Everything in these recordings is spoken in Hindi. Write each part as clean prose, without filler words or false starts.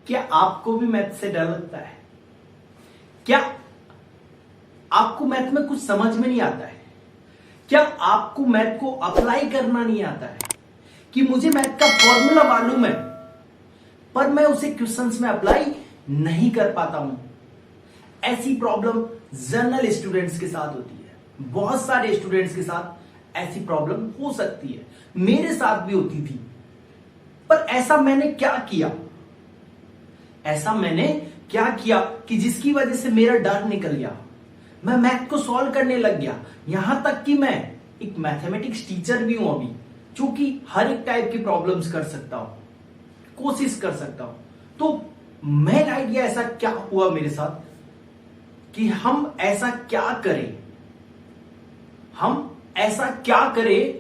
क्या आपको भी मैथ से डर लगता है? क्या आपको मैथ में कुछ समझ में नहीं आता है? क्या आपको मैथ को अप्लाई करना नहीं आता है? कि मुझे मैथ का फॉर्मूला मालूम है पर मैं उसे क्वेश्चंस में अप्लाई नहीं कर पाता हूं। ऐसी प्रॉब्लम जनरल स्टूडेंट्स के साथ होती है, बहुत सारे स्टूडेंट्स के साथ ऐसी प्रॉब्लम हो सकती है, मेरे साथ भी होती थी। पर ऐसा मैंने क्या किया कि जिसकी वजह से मेरा डर निकल गया, मैं मैथ को सॉल्व करने लग गया। यहां तक कि मैं एक मैथमेटिक्स टीचर भी हूं अभी, जो कि हर एक टाइप की प्रॉब्लम्स कर सकता हूं, कोशिश कर सकता हूं। तो मेन आइडिया ऐसा क्या हुआ मेरे साथ कि हम ऐसा क्या करें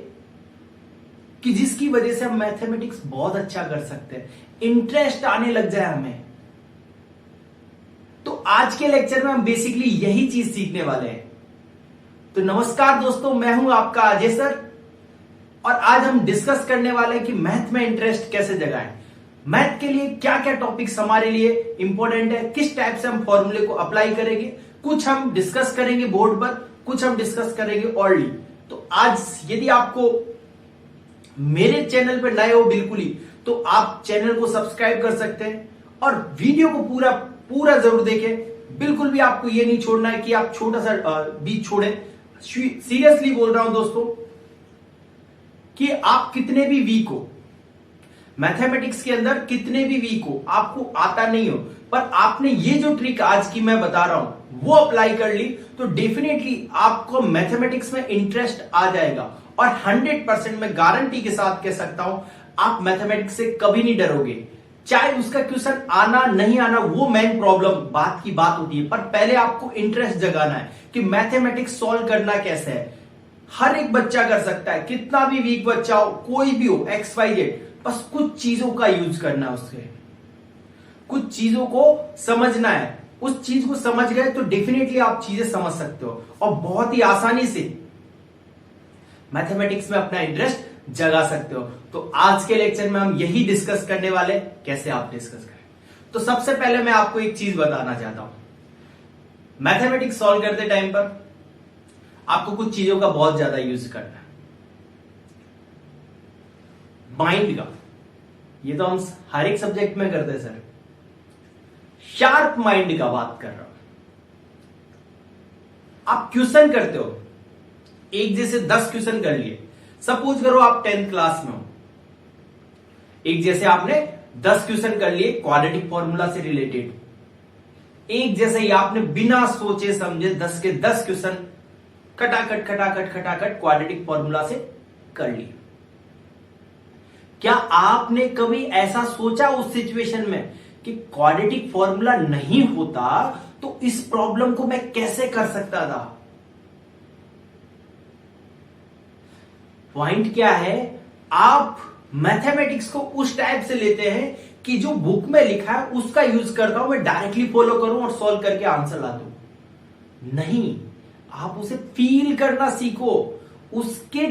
कि जिसकी वजह से हम मैथमेटिक्स बहुत अच्छा कर सकते हैं, इंटरेस्ट आने लग जाए हमें। तो आज के लेक्चर में हम बेसिकली यही चीज सीखने वाले हैं। तो नमस्कार दोस्तों, मैं हूं आपका अजय सर और आज हम डिस्कस करने वाले हैं कि मैथ में इंटरेस्ट कैसे जगाएं, मैथ के लिए क्या क्या टॉपिक्स हमारे लिए इंपॉर्टेंट है, किस टाइप से हम फॉर्मूले को अप्लाई करेंगे। कुछ हम डिस्कस करेंगे बोर्ड पर, कुछ हम डिस्कस करेंगे ऑरली। तो आज यदि आपको मेरे चैनल पर नए हो बिल्कुल ही, तो आप चैनल को सब्सक्राइब कर सकते हैं और वीडियो को पूरा जरूर देखें। बिल्कुल भी आपको ये नहीं छोड़ना है कि आप छोटा सा बीच छोड़े। सीरियसली बोल रहा हूं दोस्तों कि आप कितने भी वीक हो मैथमेटिक्स के अंदर, कितने भी वीक हो, आपको आता नहीं हो, पर आपने ये जो ट्रिक आज की मैं बता रहा हूं वो अप्लाई कर ली, तो डेफिनेटली आपको मैथमेटिक्स में इंटरेस्ट आ जाएगा। और 100% मैं गारंटी के साथ कह सकता हूं आप मैथमेटिक्स से कभी नहीं डरोगे। चाहे उसका क्वेश्चन आना नहीं आना, वो मेन प्रॉब्लम बात की बात होती है, पर पहले आपको इंटरेस्ट जगाना है कि मैथमेटिक्स सॉल्व करना कैसे है। हर एक बच्चा कर सकता है, कितना भी वीक बच्चा हो, कोई भी हो, XYZ, बस कुछ चीजों का यूज करना है, उसके कुछ चीजों को समझना है। उस चीज को समझ गए तो डेफिनेटली आप चीजें समझ सकते हो और बहुत ही आसानी से मैथमेटिक्स में अपना इंटरेस्ट जगा सकते हो। तो आज के लेक्चर में हम यही डिस्कस करने वाले, कैसे आप डिस्कस करें। तो सबसे पहले मैं आपको एक चीज बताना चाहता हूं, मैथमेटिक्स सॉल्व करते टाइम पर आपको कुछ चीजों का बहुत ज्यादा यूज करना है। माइंड का, ये तो हम हर एक सब्जेक्ट में करते हैं सर, शार्प माइंड का बात कर रहा हूं। आप क्वेश्चन करते हो, एक जैसे 10 क्वेश्चन कर लिए, सपोज करो आप 10th क्लास में हो, एक जैसे आपने 10 क्वेश्चन कर लिए क्वाड्रेटिक फॉर्मूला से रिलेटेड, एक जैसे ही आपने बिना सोचे समझे 10 के 10 क्वेश्चन खटाखट क्वाड्रेटिक फॉर्मूला से कर लिए। क्या आपने कभी ऐसा सोचा उस सिचुएशन में कि क्वाड्रेटिक फॉर्मूला नहीं होता तो इस प्रॉब्लम को मैं कैसे कर सकता था? पॉइंट क्या है, आप मैथमेटिक्स को उस टाइप से लेते हैं कि जो बुक में लिखा है उसका यूज करता हूं, मैं डायरेक्टली फॉलो करूं और सॉल्व करके आंसर ला दूं। नहीं, आप उसे फील करना सीखो, उसके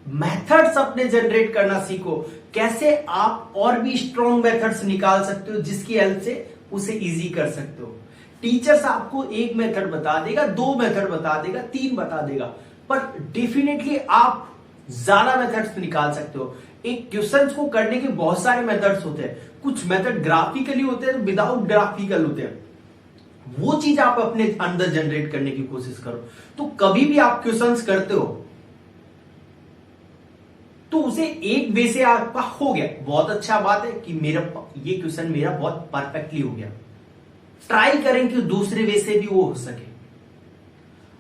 मेथड्स अपने जनरेट करना सीखो, कैसे आप और भी स्ट्रॉन्ग मेथड्स निकाल सकते हो जिसकी हेल्प से उसे इजी कर सकते हो। टीचर्स आपको एक मेथड बता देगा, 2 मेथड बता देगा, 3 बता देगा, पर डेफिनेटली आप ज्यादा मेथड्स निकाल सकते हो। एक क्वेश्चन को करने के बहुत सारे मेथड्स होते हैं, कुछ मेथड ग्राफिकली होते हैं, विदाउट ग्राफिकल होते हैं। वो चीज आप अपने अंदर जनरेट करने की कोशिश करो। तो कभी भी आप क्वेश्चंस करते हो तो उसे एक वे से आपका हो गया, बहुत अच्छा बात है कि ये क्वेश्चन मेरा बहुत परफेक्टली हो गया। ट्राई करें कि दूसरे वे से भी वो हो सके,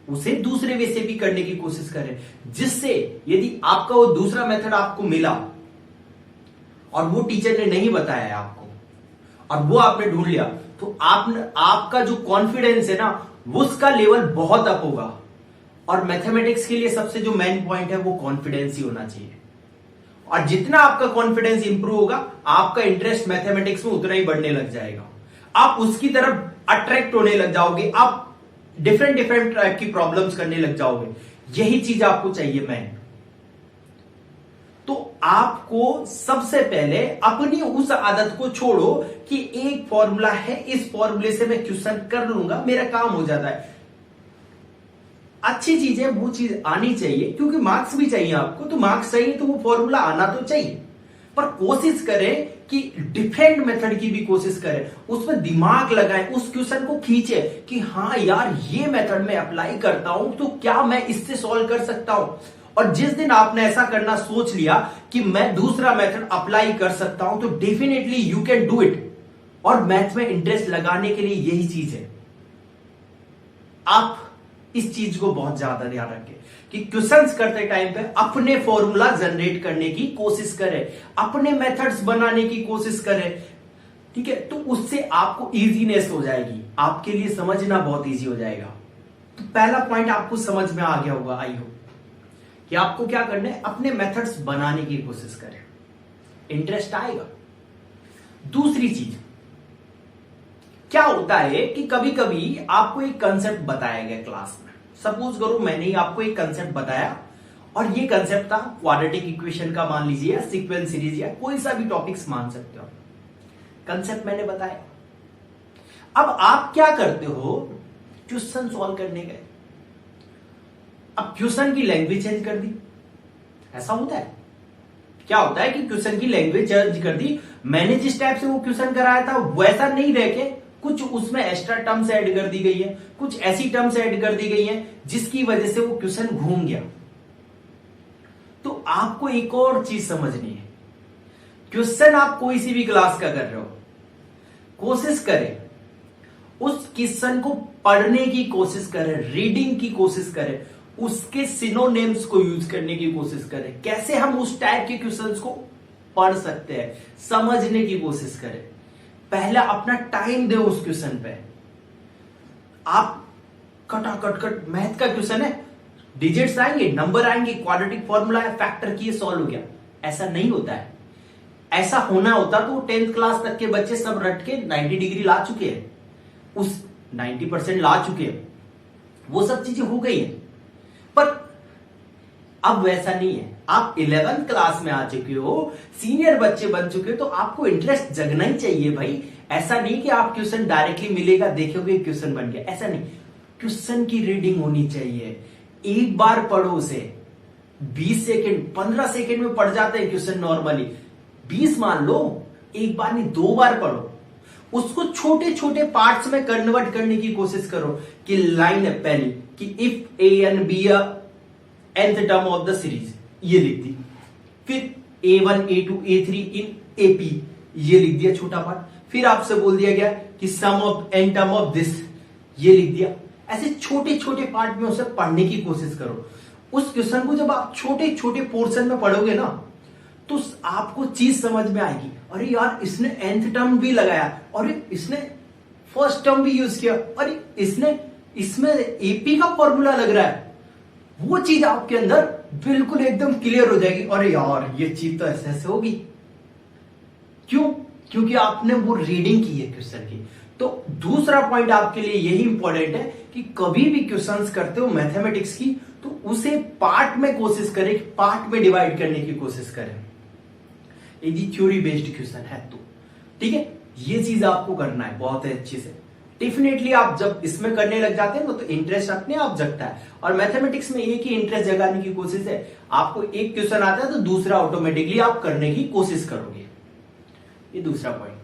उसे दूसरे वे से भी करने की कोशिश करें, जिससे यदि आपका वो दूसरा मेथड आपको मिला और वो टीचर ने नहीं बताया आपको और वो आपने ढूंढ लिया, तो आपका जो कॉन्फिडेंस है ना, वो उसका लेवल बहुत अप होगा। और मैथमेटिक्स के लिए सबसे जो मेन पॉइंट है वो कॉन्फिडेंस ही होना चाहिए। और जितना आपका कॉन्फिडेंस इंप्रूव होगा, आपका इंटरेस्ट मैथमेटिक्स में उतना ही बढ़ने लग जाएगा, आप उसकी तरफ अट्रैक्ट होने लग जाओगे, आप डिफरेंट टाइप की प्रॉब्लम्स करने लग जाओगे। यही चीज आपको चाहिए मैन। तो आपको सबसे पहले अपनी उस आदत को छोड़ो कि एक फॉर्मूला है, इस फॉर्मूले से मैं क्वेश्चन कर लूंगा, मेरा काम हो जाता है। अच्छी चीज है, वो चीज आनी चाहिए, क्योंकि मार्क्स भी चाहिए आपको, तो मार्क्स चाहिए तो वो फॉर्मूला आना तो चाहिए। पर कोशिश करें कि डिफरेंट मेथड की भी कोशिश करें, उसमें दिमाग लगाएं, उस क्वेश्चन को खींचे कि हाँ यार ये मेथड में अप्लाई करता हूं तो क्या मैं इससे सॉल्व कर सकता हूं। और जिस दिन आपने ऐसा करना सोच लिया कि मैं दूसरा मेथड अप्लाई कर सकता हूं, तो definitely you can do it. और मैथ में इंटरेस्ट लगाने के लिए यही चीज है, आप इस चीज को बहुत ज्यादा ध्यान रखें कि क्वेश्चंस करते टाइम पे अपने फॉर्मूला जनरेट करने की कोशिश करें, अपने मेथड्स बनाने की कोशिश करें, ठीक है। तो उससे आपको इजीनेस हो जाएगी, आपके लिए समझना बहुत इजी हो जाएगा। तो पहला पॉइंट आपको समझ में आ गया होगा, आई होप, कि आपको क्या करना है, अपने मेथड्स बनाने की कोशिश करें, इंटरेस्ट आएगा। दूसरी चीज क्या होता है कि कभी कभी आपको एक कंसेप्ट बताया गया क्लास में, सपोज करो मैंने ही आपको एक कंसेप्ट बताया और ये कंसेप्ट था क्वाड्रेटिक इक्वेशन का, मान लीजिए, या सीक्वेंस सीरीज, या कोई सा भी टॉपिक्स मान सकते हो। कंसेप्ट मैंने बताया, अब आप क्या करते हो, क्वेश्चन सॉल्व करने गए, अब क्वेश्चन की लैंग्वेज चेंज कर दी। ऐसा होता है, क्या होता है कि क्वेश्चन की लैंग्वेज चेंज कर दी, मैंने जिस टाइप से वो क्वेश्चन कराया था वैसा नहीं रह के कुछ उसमें एक्स्ट्रा टर्म्स ऐड कर दी गई है, कुछ ऐसी टर्म्स ऐड कर दी गई है जिसकी वजह से वो क्वेश्चन घूम गया। तो आपको एक और चीज समझनी है, क्वेश्चन आप कोई सी भी क्लास का कर रहे हो, कोशिश करें उस क्वेश्चन को पढ़ने की कोशिश करें, रीडिंग की कोशिश करें, उसके सिनोनिम्स को यूज करने की कोशिश करें, कैसे हम उस टाइप के क्वेश्चंस को पढ़ सकते हैं, समझने की कोशिश करें। पहला अपना टाइम दे उस क्वेश्चन पे। आप कट मैथ का क्वेश्चन है, डिजिट्स आएंगे, नंबर आएंगे, क्वाड्रेटिक फॉर्मूला है, फैक्टर किए, सॉल्व हो गया, ऐसा नहीं होता है। ऐसा होना होता तो 10th क्लास तक के बच्चे सब रट के 90 डिग्री ला चुके हैं, उस 90% ला चुके हैं, वो सब चीजें हो गई है। पर अब वैसा नहीं है, आप 11th क्लास में आ चुके हो, सीनियर बच्चे बन चुके हो, तो आपको इंटरेस्ट जगना ही चाहिए भाई। ऐसा नहीं कि आप क्वेश्चन डायरेक्टली मिलेगा देखोगे क्वेश्चन बन गया, ऐसा नहीं। क्वेश्चन की रीडिंग होनी चाहिए, एक बार पढ़ो उसे, 20 सेकेंड 15 सेकेंड में पढ़ जाते हैं क्वेश्चन नॉर्मली, 20 मान लो, एक बार नहीं 2 बार पढ़ो, उसको छोटे छोटे पार्ट्स में कन्वर्ट करने की कोशिश करो। कि लाइन है पहली कि if a n b nth term of the series, ये लिख दी, फिर A1 A2 A3 इन AP, ये लिख दिया छोटा पार्ट, फिर आपसे बोल दिया गया कि sum of n term of this, ये लिख दिया। ऐसे छोटे छोटे पार्ट में उसे पढ़ने की कोशिश करो। उस क्वेश्चन को जब आप छोटे छोटे पोर्शन में पढ़ोगे ना, तो आपको चीज समझ में आएगी, अरे यार इसने nth टर्म भी लगाया, अरे इसने फर्स्ट टर्म भी यूज किया, अरे इसमें AP का फॉर्मूला लग रहा है। वो चीज आपके अंदर बिल्कुल एकदम क्लियर हो जाएगी, अरे यार ये चीज तो ऐसे ऐसे होगी। क्यों? क्योंकि आपने वो रीडिंग की है क्वेश्चन की। तो दूसरा पॉइंट आपके लिए यही इंपॉर्टेंट है कि कभी भी क्वेश्चंस करते हो मैथमेटिक्स की, तो उसे पार्ट में कोशिश करें, पार्ट में डिवाइड करने की कोशिश करें, यदि थ्योरी बेस्ड क्वेश्चन है तो। ठीक है, ये चीज आपको करना है बहुत अच्छे से। डेफिनेटली आप जब इसमें करने लग जाते हैं ना, तो इंटरेस्ट अपने आप जगता है। और मैथमेटिक्स में एक ही इंटरेस्ट जगाने की कोशिश है, आपको एक क्वेश्चन आता है तो दूसरा ऑटोमेटिकली आप करने की कोशिश करोगे। ये दूसरा पॉइंट।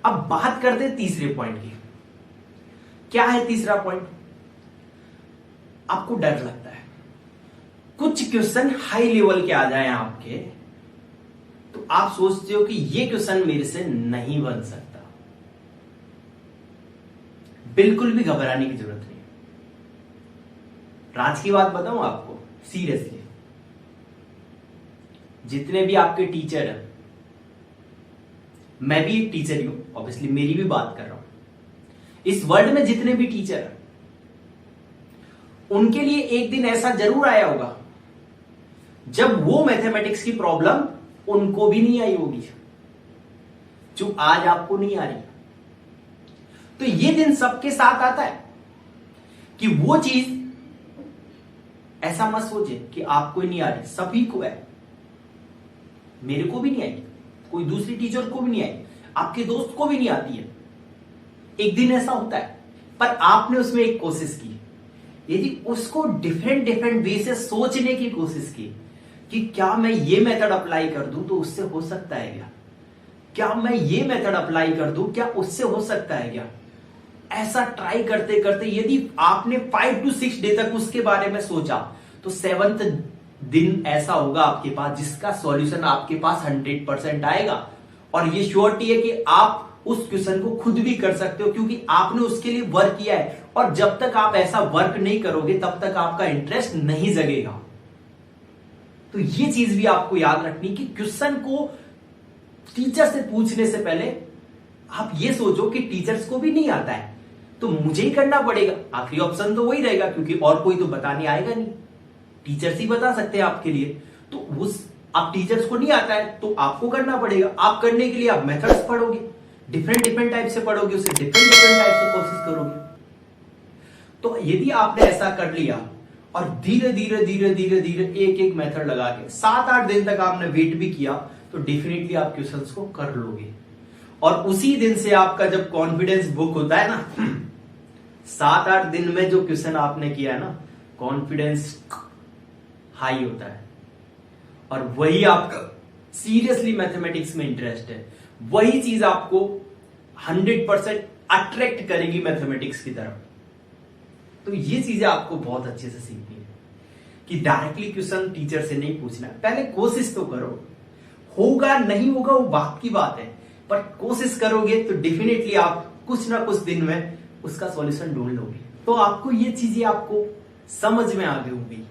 अब बात करते हैं तीसरे पॉइंट की। क्या है तीसरा पॉइंट? आपको डर लगता है कुछ क्वेश्चन हाई लेवल के आ जाए आपके, तो आप सोचते हो कि ये क्वेश्चन मेरे से नहीं बन सकता। बिल्कुल भी घबराने की जरूरत नहीं। राज की बात बताऊं आपको सीरियसली, जितने भी आपके टीचर हैं, मैं भी एक टीचर ही हूं, ऑब्वियसली मेरी भी बात कर रहा हूं, इस वर्ल्ड में जितने भी टीचर हैं, उनके लिए एक दिन ऐसा जरूर आया होगा जब वो मैथमेटिक्स की प्रॉब्लम उनको भी नहीं आई होगी, जो आज आपको नहीं आ रही। तो ये दिन सबके साथ आता है कि वो चीज, ऐसा मत सोचे कि आपको ही नहीं आ रही, सभी को है। मेरे को भी नहीं आई, कोई दूसरी टीचर को भी नहीं आई, आपके दोस्त को भी नहीं आती है। एक दिन ऐसा होता है, पर आपने उसमें एक कोशिश की, यदि उसको डिफरेंट डिफरेंट वे से सोचने की कोशिश की कि क्या मैं ये मेथड अप्लाई कर दूं तो उससे हो सकता है क्या, क्या मैं ये मेथड अप्लाई कर दूं क्या उससे हो सकता है क्या, ऐसा ट्राई करते करते यदि आपने 5 to 6 डे तक उसके बारे में सोचा तो 7th दिन ऐसा होगा आपके पास जिसका सॉल्यूशन आपके पास 100% आएगा। और ये श्योरिटी है कि आप उस क्वेश्चन को खुद भी कर सकते हो, क्योंकि आपने उसके लिए वर्क किया है। और जब तक आप ऐसा वर्क नहीं करोगे तब तक आपका इंटरेस्ट नहीं जगेगा। तो ये चीज भी आपको याद रखनी कि क्वेश्चन को टीचर से पूछने से पहले आप ये सोचो कि टीचर्स को भी नहीं आता है तो मुझे ही करना पड़ेगा। आखिरी ऑप्शन तो वही रहेगा, क्योंकि और कोई तो बताने आएगा नहीं, टीचर्स ही बता सकते हैं आपके लिए। तो उस आप टीचर्स को नहीं आता है तो आपको करना पड़ेगा। आप करने के लिए आप मेथड्स पढ़ोगे, डिफरेंट डिफरेंट टाइप से पढ़ोगे, उसे डिफरेंट डिफरेंट टाइप से कोशिश करोगे। तो यदि आपने ऐसा कर लिया और धीरे धीरे धीरे धीरे धीरे एक एक मेथड लगा के 7-8 दिन तक आपने वेट भी किया तो डेफिनेटली आप क्वेश्चंस को कर लोगे। और उसी दिन से आपका जब कॉन्फिडेंस बुक होता है ना 7-8 दिन में जो क्वेश्चन आपने किया है ना, कॉन्फिडेंस हाई होता है। और वही आपका सीरियसली मैथमेटिक्स में इंटरेस्ट है, वही चीज आपको 100% अट्रैक्ट करेगी मैथमेटिक्स की तरफ। तो ये चीजें आपको बहुत अच्छे से सीखनी है कि डायरेक्टली क्वेश्चन टीचर से नहीं पूछना है, पहले कोशिश तो करो। होगा नहीं होगा वो बात की बात है, पर कोशिश करोगे तो डेफिनेटली आप कुछ ना कुछ दिन में उसका सॉल्यूशन ढूंढ लोगे। तो आपको ये चीजें आपको समझ में आ गई होगी।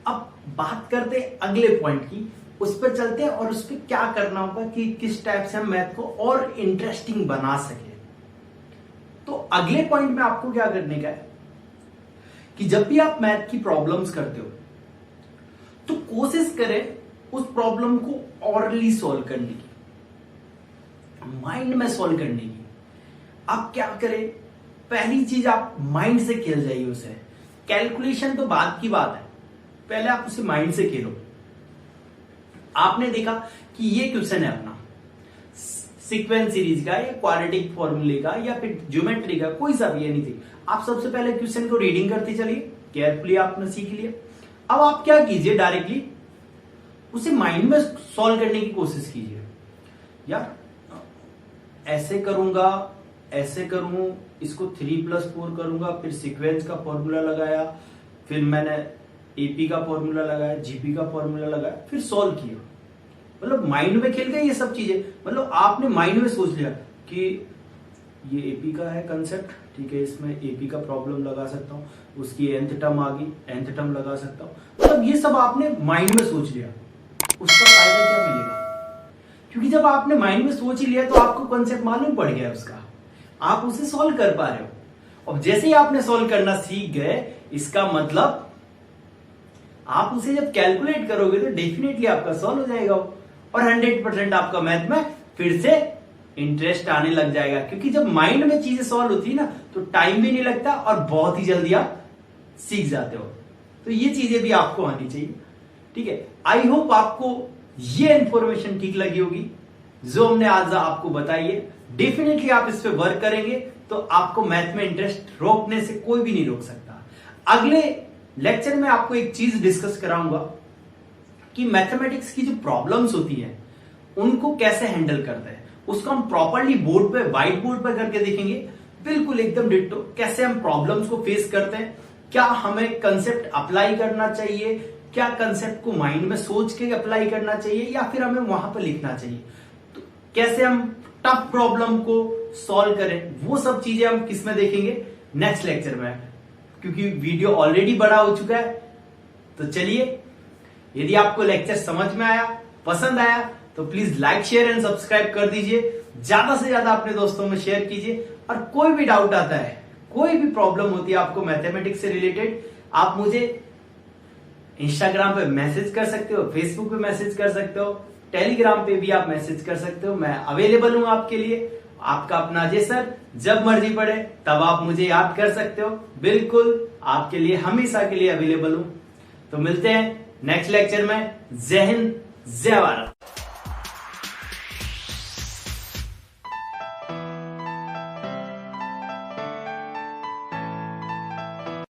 अब बात करते हैं अगले पॉइंट की, उस पर चलते हैं और उस पर क्या करना होगा कि किस टाइप से हम मैथ को और इंटरेस्टिंग बना सके। तो अगले पॉइंट में आपको क्या करने का है कि जब भी आप मैथ की प्रॉब्लम्स करते हो तो कोशिश करें उस प्रॉब्लम को ऑरली सॉल्व करने की, माइंड में सॉल्व करने की। आप क्या करें, पहली चीज आप माइंड से खेल जाइए उसे। कैलकुलेशन तो बात की बात है, पहले आप उसे माइंड से खेलो। आपने देखा कि ये क्वेश्चन है अपना सीक्वेंस सीरीज का या क्वाड्रेटिक फॉर्मूले का या फिर ज्योमेट्री का, कोई सा भी एनीथिंग। आप सबसे पहले क्वेश्चन को रीडिंग करते चलिए, केयरफुली आपने सीख लिया। अब आप क्या कीजिए, डायरेक्टली उसे माइंड में सॉल्व करने की कोशिश कीजिए। यार ऐसे करूंगा, ऐसे करूं, इसको 3+4 करूंगा, फिर सीक्वेंस का फॉर्मूला लगाया, फिर मैंने एपी का फॉर्मूला लगाया, जीपी का फॉर्मूला लगाया, फिर सॉल्व किया। मतलब माइंड में खेल गए ये सब चीजें। मतलब आपने माइंड में सोच लिया कि ये एपी का है कंसेप्ट, ठीक है, इसमें एपी का प्रॉब्लम लगा सकता हूँ, उसकी nth टर्म आ गई, nth टर्म लगा सकता हूँ। मतलब ये सब आपने माइंड में सोच लिया, उसका फायदा क्या मिलेगा? क्योंकि जब आपने माइंड में सोच ही लिया तो आपको कंसेप्ट मालूम पड़ गया उसका, आप उसे सॉल्व कर पा रहे हो। अब जैसे ही आपने सॉल्व करना सीख गए, इसका मतलब आप उसे जब कैलकुलेट करोगे तो डेफिनेटली आपका सॉल्व हो जाएगा और 100% आपका मैथ में फिर से इंटरेस्ट आने लग जाएगा। क्योंकि जब माइंड में चीजें सॉल्व होती है ना तो टाइम भी नहीं लगता और बहुत ही जल्दी आप सीख जाते हो। तो ये चीजें भी आपको आनी चाहिए, ठीक है। आई होप आपको ये इंफॉर्मेशन ठीक लगी होगी जो हमने आज आपको बताई है। डेफिनेटली आप इस पे वर्क करेंगे तो आपको मैथ में इंटरेस्ट रोकने से कोई भी नहीं रोक सकता। अगले लेक्चर में आपको एक चीज डिस्कस कराऊंगा कि मैथमेटिक्स की जो प्रॉब्लम्स होती है उनको कैसे हैंडल करते हैं। उसको हम प्रॉपरली बोर्ड पे, व्हाइट बोर्ड पे करके देखेंगे, बिल्कुल एकदम डिट्टो। कैसे हम प्रॉब्लम्स को फेस करते हैं, क्या हमें कंसेप्ट अप्लाई करना चाहिए, क्या कंसेप्ट को माइंड में सोच के अप्लाई करना चाहिए या फिर हमें वहां पर लिखना चाहिए, तो कैसे हम टफ प्रॉब्लम को सॉल्व करें, वो सब चीजें हम किस में देखेंगे, नेक्स्ट लेक्चर में। क्योंकि वीडियो ऑलरेडी बड़ा हो चुका है। तो चलिए, यदि आपको लेक्चर समझ में आया, पसंद आया तो please like, share and subscribe कर दीजिए। ज्यादा से ज्यादा अपने दोस्तों में शेयर कीजिए। और कोई भी डाउट आता है, कोई भी प्रॉब्लम होती है आपको मैथमेटिक्स से रिलेटेड, आप मुझे इंस्टाग्राम पे मैसेज कर सकते हो, फेसबुक पे मैसेज कर सकते हो, टेलीग्राम पे भी आप मैसेज कर सकते हो। मैं अवेलेबल हूं आपके लिए। आपका अपना अजय सर, जब मर्जी पड़े तब आप मुझे याद कर सकते हो। बिल्कुल आपके लिए हमेशा के लिए अवेलेबल हूं। तो मिलते हैं नेक्स्ट लेक्चर में। जय हिंद, जय भारत।